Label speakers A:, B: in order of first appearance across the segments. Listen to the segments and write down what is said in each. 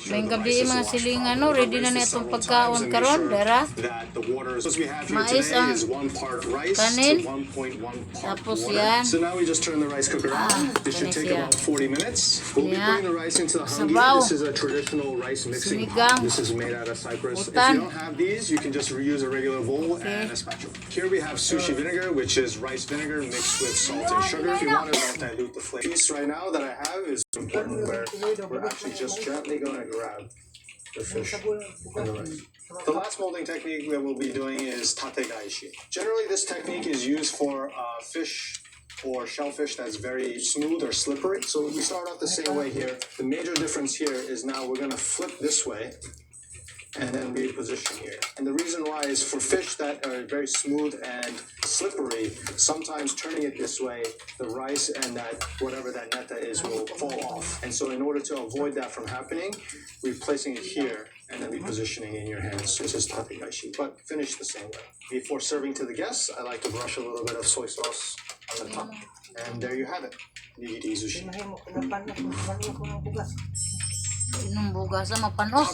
A: May gabi mga silingan no, ready na itong pagkaon karon, dara. Mais ang kanin. Tapos yan.
B: So now we just turn the rice cooker on. This should take about 40 minutes. We'll be putting the rice into the hangi. This is a traditional rice mixing pot. This is made out of Cyprus. If you don't have these, you can just reuse a regular bowl and a spatula. Here we have sushi vinegar, which is rice vinegar mixed with salt and sugar. If you want to dilute the flavor. Piece right now that I have is important where we're actually just gently going to grab the fish and the rice. The last molding technique that we'll be doing is tategaishi. Generally, this technique is used for fish or shellfish that's very smooth or slippery. So we start off the same way here. The major difference here is now we're going to flip this way and then reposition here. And the reason why is for fish that are very smooth and slippery, sometimes turning it this way, the rice and that whatever that neta is will fall off. And so in order to avoid that from happening, we're placing it here and then repositioning in your hands. This is tategaishi, but finish the same way. Before serving to the guests, I like to brush a little bit of soy sauce on the top. And there you have it. Nigiri sushi.
A: Inong bugas ang mapanos.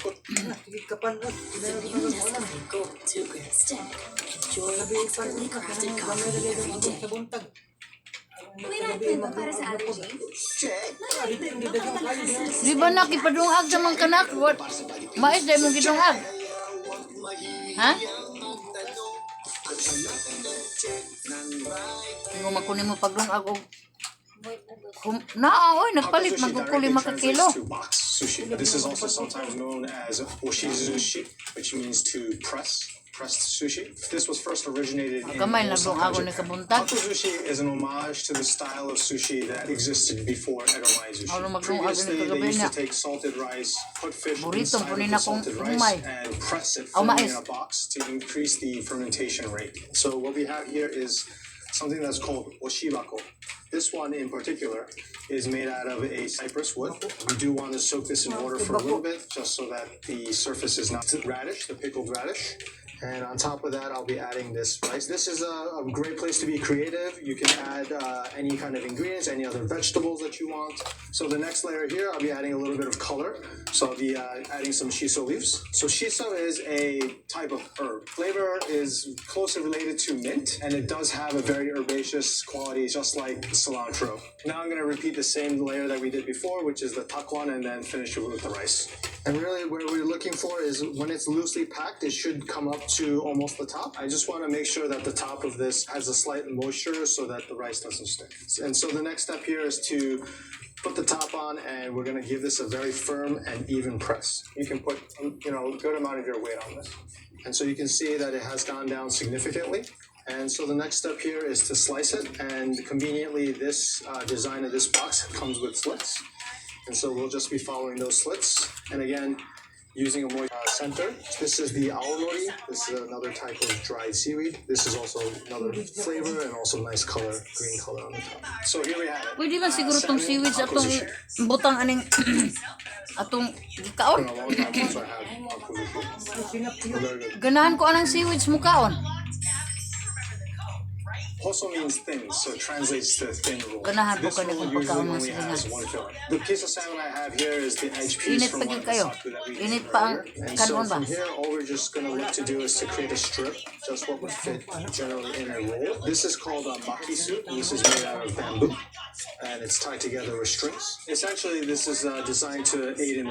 A: Di ba nakipadungag sa mga kanak? Mais dahil mong gidungag? Ha? Kung makunin mo pagdungag o nagpalit magkukuli makakilo.
B: Sushi. This is also sometimes known as oshizushi, which means to pressed sushi. This was first originated in Osaka, Japan. Sushi is an homage to the style of sushi that existed before edamame sushi. Previously, they used to take salted rice, put fish inside of the salted rice, and press it firmly in a box to increase the fermentation rate. So what we have here is something that's called oshibako. This one in particular is made out of a cypress wood. We do want to soak this in water for a little bit, just so that the surface is not radish, the pickled radish. And on top of that, I'll be adding this rice. This is a great place to be creative. You can add any kind of ingredients, any other vegetables that you want. So the next layer here, I'll be adding a little bit of color. So I'll be adding some shiso leaves. So shiso is a type of herb. Flavor is closely related to mint, and it does have a very herbaceous quality, just like cilantro. Now I'm going to repeat the same layer that we did before, which is the takwan, and then finish it with the rice. And really what we're looking for is when it's loosely packed, it should come up to almost the top. I just want to make sure that the top of this has a slight moisture so that the rice doesn't stick. And so the next step here is to put the top on, and we're going to give this a very firm and even press. You can put, a good amount of your weight on this. And so you can see that it has gone down significantly. And so the next step here is to slice it, and conveniently this design of this box comes with slits. And so we'll just be following those slits. And again, using a moist center. This is the aonori. This is another type of dried seaweed. This is also another flavor and also nice color, green color on the top. So here we have it.
A: Pwede man siguro itong seaweed sa itong butang aning atong kaon. Ganahan ko anang seaweed sa mukaon.
B: Hoso means thin, so it translates to thin roll.
A: Ganahan ko
B: This roll usually only has one filling. The piece of salmon I have here is the edge piece from one of the saku that we made earlier. And so from here, all we're just going to look to do is to create a strip, just what would fit generally in a roll. This is called a makisu. This is made out of bamboo, and it's tied together with strings. Essentially, this is designed to aid in